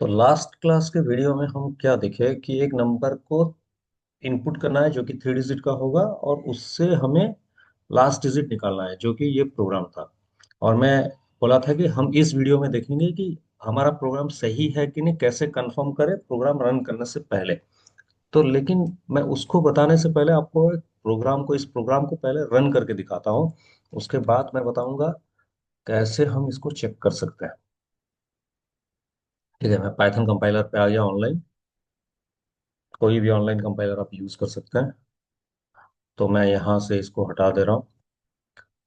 तो last class के video में हम क्या देखे कि एक नंबर को इनपुट करना है जो कि 3 डिजिट का होगा और उससे हमें लास्ट डिजिट निकालना है जो कि ये प्रोग्राम था। और मैं बोला था कि हम इस वीडियो में देखेंगे कि हमारा प्रोग्राम सही है कि नहीं, कैसे कंफर्म करें प्रोग्राम रन करने से पहले। तो लेकिन मैं उसको बताने से पहले आपको इस प्रोग्राम को पहले रन करके दिखाता हूँ। उसके बाद मैं बताऊंगा कैसे हम इसको चेक कर सकते हैं। ठीक है, मैं पाइथन कंपाइलर पे आ गया ऑनलाइन। कोई भी ऑनलाइन कंपाइलर आप यूज कर सकते हैं। तो मैं यहाँ से इसको हटा दे रहा हूँ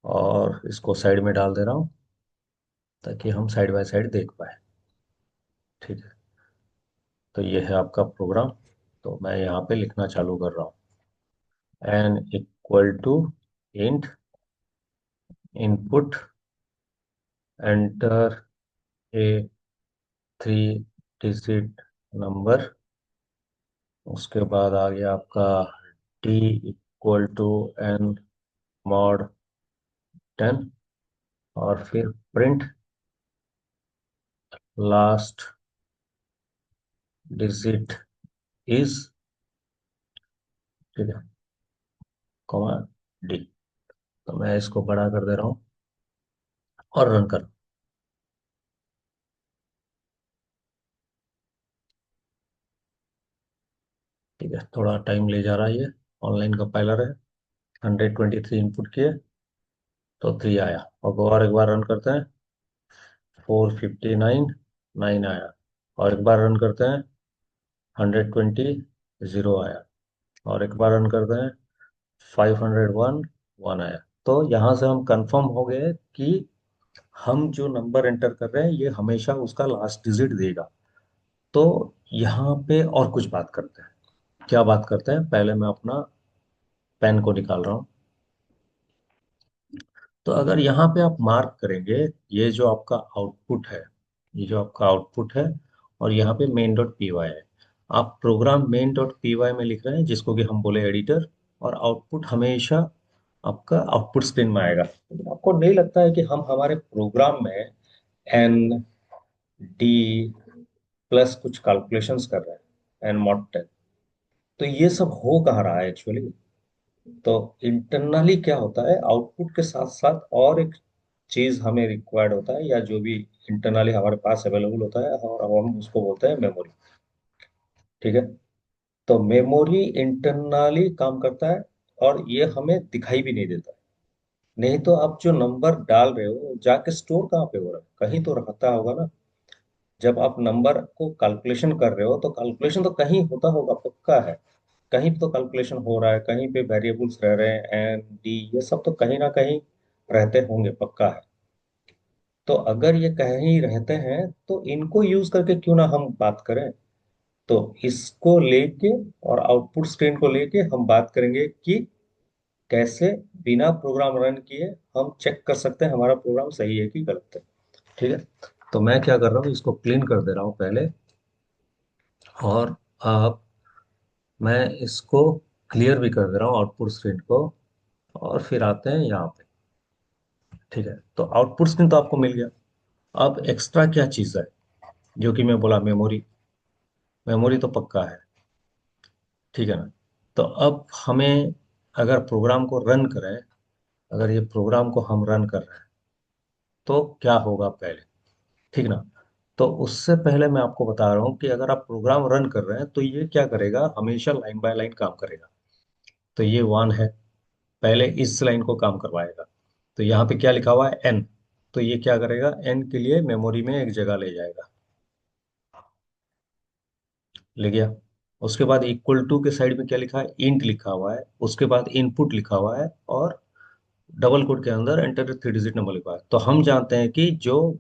और इसको साइड में डाल दे रहा हूँ ताकि हम साइड बाय साइड देख पाए। ठीक है, तो ये है आपका प्रोग्राम। तो मैं यहाँ पे लिखना चालू कर रहा हूँ। N equal to int input enter a 3 digit number. उसके बाद आ गया आपका D equal to N mod 10। और फिर प्रिंट लास्ट डिजिट इज, ठीक है, कॉमा डी। तो मैं इसको बड़ा कर दे रहा हूँ और रन कर। ठीक है, थोड़ा टाइम ले जा रहा है, ये ऑनलाइन कंपाइलर है। 123 इनपुट किए तो 3 आया। और एक बार रन करते हैं। 459 9 आया। और एक बार रन करते हैं। 120 0 आया। और एक बार रन करते हैं। 501 1 आया। तो यहाँ से हम कंफर्म हो गए कि हम जो नंबर एंटर कर रहे हैं ये हमेशा उसका लास्ट डिजिट देगा। तो यहाँ पे और कुछ बात करते हैं। क्या बात करते हैं, पहले मैं अपना पेन को निकाल रहा हूँ। तो अगर यहाँ पे आप मार्क करेंगे, ये जो आपका आउटपुट है, ये जो आपका आउटपुट है, और यहाँ पे मेन डॉट पी वाई है। आप program main dot P Y में लिख रहे हैं जिसको कि हम बोले एडिटर। और आउटपुट हमेशा आपका आउटपुट स्क्रीन में आएगा। लेकिन आपको नहीं लगता है कि हम हमारे प्रोग्राम में एन डी प्लस कुछ कैलकुलेशंस कर रहे हैं, एन मॉड 10। तो ये सब हो कहाँ रहा है एक्चुअली। तो इंटरनली क्या होता है, आउटपुट के साथ साथ और एक चीज हमें रिक्वायर्ड होता है, या जो भी इंटरनली हमारे पास अवेलेबल होता है, और हम उसको बोलते हैं मेमोरी। ठीक है, तो मेमोरी इंटरनली काम करता है और ये हमें दिखाई भी नहीं देता है। नहीं तो आप जो नंबर डाल रहे हो जाके स्टोर कहाँ पे हो रहा है, कहीं तो रहता होगा ना। जब आप नंबर को कैलकुलेशन कर रहे हो तो कैलकुलेशन तो कहीं होता होगा, पक्का है। कहीं पे तो कैलकुलेशन हो रहा है, कहीं पे वेरिएबल्स रह रहे हैं, एन डी ये सब तो कहीं ना कहीं रहते होंगे, पक्का है। तो अगर ये कहीं रहते हैं तो इनको यूज करके क्यों ना हम बात करें। तो इसको लेके और आउटपुट स्क्रीन को लेके हम बात करेंगे कि कैसे बिना प्रोग्राम रन किए हम चेक कर सकते हैं हमारा प्रोग्राम सही है कि गलत है। ठीक है, तो मैं क्या कर रहा हूँ, इसको क्लीन कर दे रहा हूँ पहले। और अब मैं इसको क्लियर भी कर दे रहा हूँ आउटपुट स्क्रीन को। और फिर आते हैं यहाँ पे। ठीक है, तो आउटपुट स्क्रीन तो आपको मिल गया। अब एक्स्ट्रा क्या चीज़ है, जो कि मैं बोला मेमोरी। मेमोरी तो पक्का है। ठीक है ना। तो अब हमें अगर प्रोग्राम को रन करें, अगर ये प्रोग्राम को हम रन कर रहे हैं तो क्या होगा पहले। ठीक ना। तो उससे पहले मैं आपको बता रहा हूँ कि अगर आप प्रोग्राम रन कर रहे हैं तो ये क्या करेगा, हमेशा लाइन बाय लाइन काम करेगा। तो ये 1 है, पहले इस लाइन को काम करवाएगा। तो यहाँ पे क्या लिखा हुआ है, एन। तो ये क्या करेगा, एन के लिए मेमोरी में एक जगह ले जाएगा। ले गया। उसके बाद इक्वल टू के साइड में क्या लिखा है, इंट लिखा हुआ है। उसके बाद इनपुट लिखा हुआ है और डबल कोट के अंदर एंटर 3 डिजिट नंबर लिखा है। तो हम जानते हैं कि जो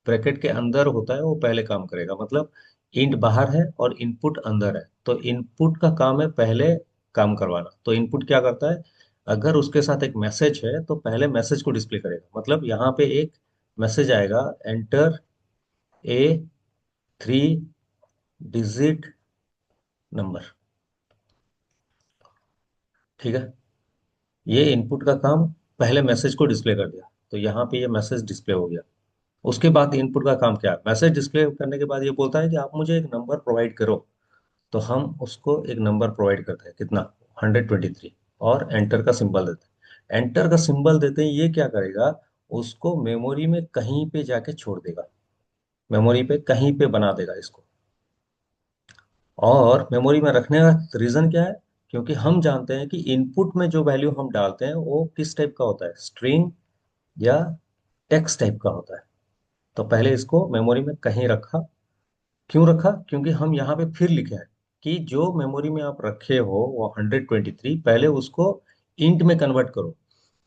ब्रैकेट के अंदर होता है वो पहले काम करेगा। मतलब इंट बाहर है और इनपुट अंदर है, तो इनपुट का काम है पहले काम करवाना। तो इनपुट क्या करता है, अगर उसके साथ एक मैसेज है तो पहले मैसेज को डिस्प्ले करेगा। मतलब यहाँ पे एक मैसेज आएगा, एंटर ए 3 डिजिट नंबर। ठीक है, ये इनपुट का काम पहले मैसेज को डिस्प्ले कर दिया। तो यहाँ पे ये मैसेज डिस्प्ले हो गया। उसके बाद इनपुट का काम क्या है, मैसेज डिस्प्ले करने के बाद ये बोलता है कि आप मुझे एक नंबर प्रोवाइड करो। तो हम उसको एक नंबर प्रोवाइड करते हैं, कितना, 123, और एंटर का सिंबल देते हैं। एंटर का सिंबल देते ही ये क्या करेगा, उसको मेमोरी में कहीं पे जाके छोड़ देगा, मेमोरी पे कहीं पे बना देगा इसको। और मेमोरी में रखने का रीजन क्या है, क्योंकि हम जानते हैं कि इनपुट में जो वैल्यू हम डालते हैं वो किस टाइप का होता है, स्ट्रिंग या टेक्स्ट टाइप का होता है। तो पहले इसको मेमोरी में कहीं रखा। क्यों रखा, क्योंकि हम यहाँ पे फिर लिखे हैं कि जो मेमोरी में आप रखे हो वो 123, पहले उसको इंट में कन्वर्ट करो।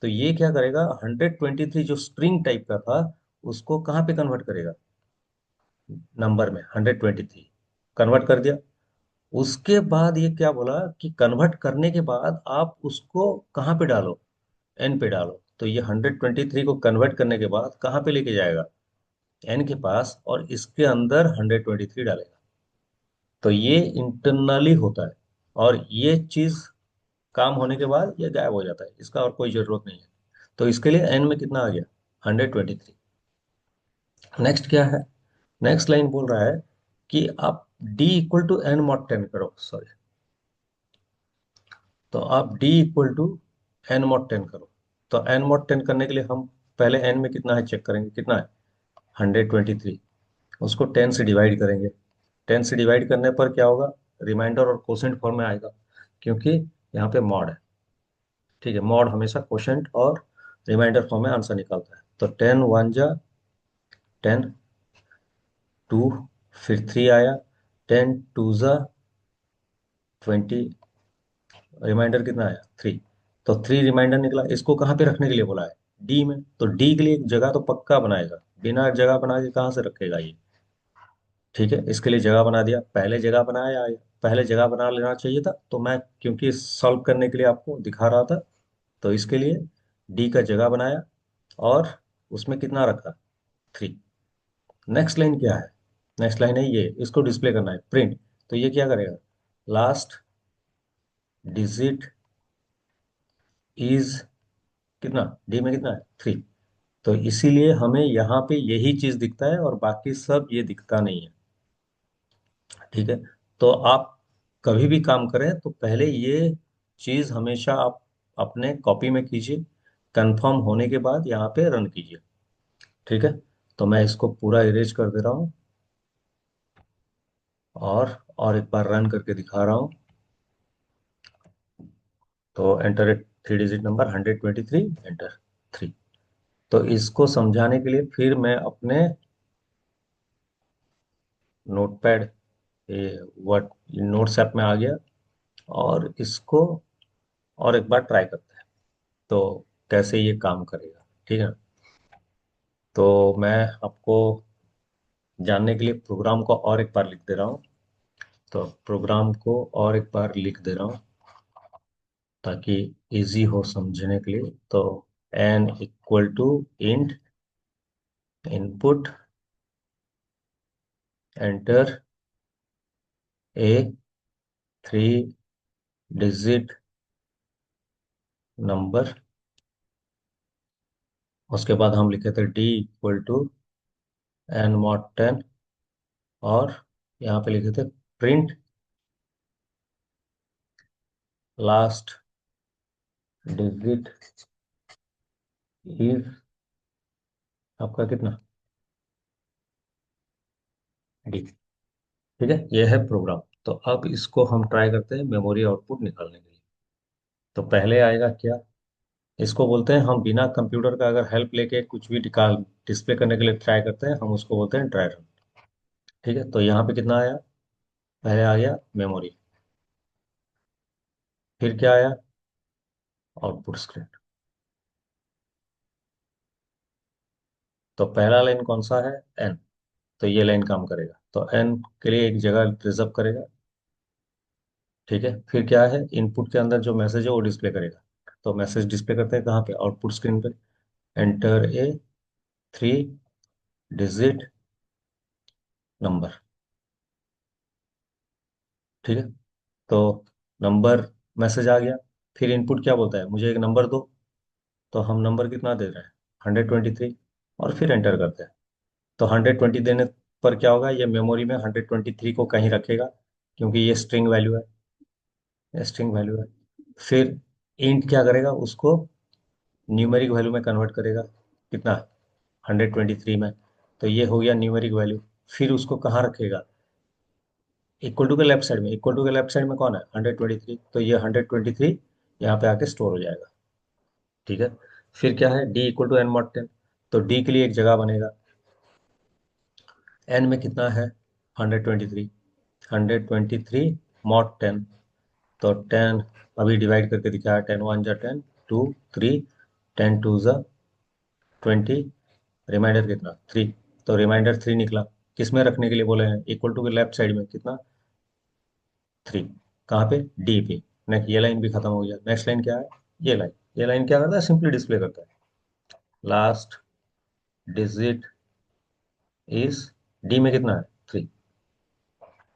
तो ये क्या करेगा, 123 जो स्ट्रिंग टाइप का था उसको कहाँ पे कन्वर्ट करेगा, नंबर में 123 कन्वर्ट कर दिया। उसके बाद ये क्या बोला कि कन्वर्ट करने के बाद आप उसको कहाँ पे डालो, एन पे डालो। तो ये 123 को कन्वर्ट करने के बाद कहाँ पे लेके जाएगा, एन के पास, और इसके अंदर 123 डालेगा। तो ये इंटरनली होता है, और ये चीज काम होने के बाद ये गायब हो जाता है, इसका और कोई जरूरत नहीं है। तो इसके लिए एन में कितना आ गया, 123। नेक्स्ट क्या है, नेक्स्ट लाइन बोल रहा है कि आप D equal to N mod 10 करो, सॉरी। तो आप d equal to N mod 10 करो। तो एन मॉड 10 करने के लिए हम पहले n में कितना है चेक करेंगे, कितना है, 123। उसको 10 से डिवाइड करेंगे। 10 से डिवाइड करने पर क्या होगा, रिमाइंडर और कोसेंट फॉर्म में आएगा, क्योंकि यहाँ पे मॉड है। ठीक है, मॉड हमेशा कोसेंट और रिमाइंडर फॉर्म में आंसर निकालता है। तो 10 वन जा 10, 2, फिर 3 आया, 10 टू जा 20, रिमाइंडर कितना आया, 3। तो 3 रिमाइंडर निकला, इसको कहाँ पे रखने के लिए बोला है, डी में। तो डी के लिए एक जगह तो पक्का बनाएगा, बिना जगह बना के कहाँ से रखेगा ये। ठीक है, इसके लिए जगह बना दिया, पहले जगह बनाया, पहले जगह बना लेना चाहिए था, तो मैं क्योंकि सॉल्व करने के लिए आपको दिखा रहा था, तो इसके लिए डी का जगह बनाया, और उसमें कितना रखा, 3। नेक्स्ट लाइन क्या है, नेक्स्ट लाइन है ये, इसको डिस्प्ले करना है, प्रिंट। तो ये क्या करेगा, लास्ट डिजिट इज, कितना, डी में कितना है, 3। तो इसीलिए हमें यहाँ पे यही चीज दिखता है और बाकी सब ये दिखता नहीं है। ठीक है, तो आप कभी भी काम करें तो पहले ये चीज हमेशा आप अपने कॉपी में कीजिए, कंफर्म होने के बाद यहाँ पे रन कीजिए। ठीक है, तो मैं इसको पूरा इरेज कर दे रहा हूँ, और एक बार रन करके दिखा रहा हूँ। तो enter a 3 digit number 123, enter 3। तो इसको समझाने के लिए फिर मैं अपने नोटपैड, ये वर्ड नोट्स ऐप में आ गया, और इसको और एक बार ट्राई करते हैं, तो कैसे ये काम करेगा। ठीक है, तो मैं आपको जानने के लिए प्रोग्राम को और एक बार लिख दे रहा हूँ। तो प्रोग्राम को और एक बार लिख दे रहा हूँ ताकि इजी हो समझने के लिए। तो N equal to int input enter a 3 digit number. उसके बाद हम लिखे थे D equal to N mod 10, और यहाँ पे लिखे थे प्रिंट लास्ट डिजिट इज, आपका कितना, डी। ठीक है, ये है प्रोग्राम। तो अब इसको हम ट्राई करते हैं मेमोरी आउटपुट निकालने के लिए। तो पहले आएगा क्या, इसको बोलते हैं, हम बिना कंप्यूटर का अगर हेल्प लेके कुछ भी निकाल डिस्प्ले करने के लिए ट्राई करते हैं, हम उसको बोलते हैं ड्राई रन। ठीक है, तो यहाँ पे कितना आया, पहले आ गया मेमोरी, फिर क्या आया, आउटपुट स्क्रीन। तो पहला लाइन कौन सा है, एन। तो ये लाइन काम करेगा, तो एन के लिए एक जगह रिजर्व करेगा। ठीक है, फिर क्या है, इनपुट के अंदर जो मैसेज है वो डिस्प्ले करेगा। तो मैसेज डिस्प्ले करते हैं कहाँ पे, आउटपुट स्क्रीन पे। Enter a 3 digit number. ठीक है, तो नंबर मैसेज आ गया। फिर इनपुट क्या बोलता है, मुझे एक नंबर दो। तो हम नंबर कितना दे रहे हैं, 123, और फिर एंटर करते हैं। तो 120 देने पर क्या होगा, ये मेमोरी में 123 को कहीं रखेगा, क्योंकि ये स्ट्रिंग वैल्यू है, ये स्ट्रिंग वैल्यू है। फिर इंट क्या करेगा, उसको न्यूमेरिक वैल्यू में कन्वर्ट करेगा, कितना, 123 में। तो ये हो गया न्यूमेरिक वैल्यू। फिर उसको कहाँ रखेगा, इक्वल टू के लेफ्ट साइड में। इक्वल टू के लेफ्ट साइड में कौन है, 123, तो ये 123 यहाँ पे आके स्टोर हो जाएगा। ठीक है। फिर क्या है, D equal to N mod 10, तो डी के लिए एक जगह बनेगा। एन में कितना है, 123, 123 मॉड 10, तो 10 अभी डिवाइड करके दिखाया, 10 1 जा 10, 2 3, 10 2 जा 20, रिमाइंडर कितना, 3। तो रिमाइंडर 3 निकला। किस में रखने के लिए बोले हैं, इक्वल टू के लेफ्ट साइड में कितना, 3। कहाँ पे, डी पे। नेक्स्ट ये लाइन भी खत्म हो गया। नेक्स्ट लाइन क्या है, ये लाइन क्या करता है, सिंपली डिस्प्ले करता है लास्ट डिजिट इज, डी में कितना है, 3।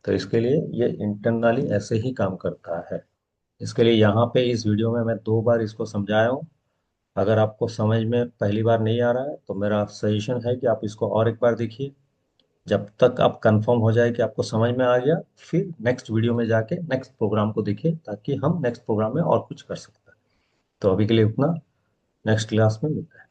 तो इसके लिए ये इंटरनली ऐसे ही काम करता है। इसके लिए यहाँ पे इस वीडियो में मैं 2 बार इसको समझाया हूँ। अगर आपको समझ में पहली बार नहीं आ रहा है तो मेरा सजेशन है कि आप इसको और एक बार देखिए, जब तक आप कंफर्म हो जाए कि आपको समझ में आ गया, फिर नेक्स्ट वीडियो में जाके नेक्स्ट प्रोग्राम को देखिए, ताकि हम नेक्स्ट प्रोग्राम में और कुछ कर सकते हैं। तो अभी के लिए उतना, नेक्स्ट क्लास में मिलते हैं।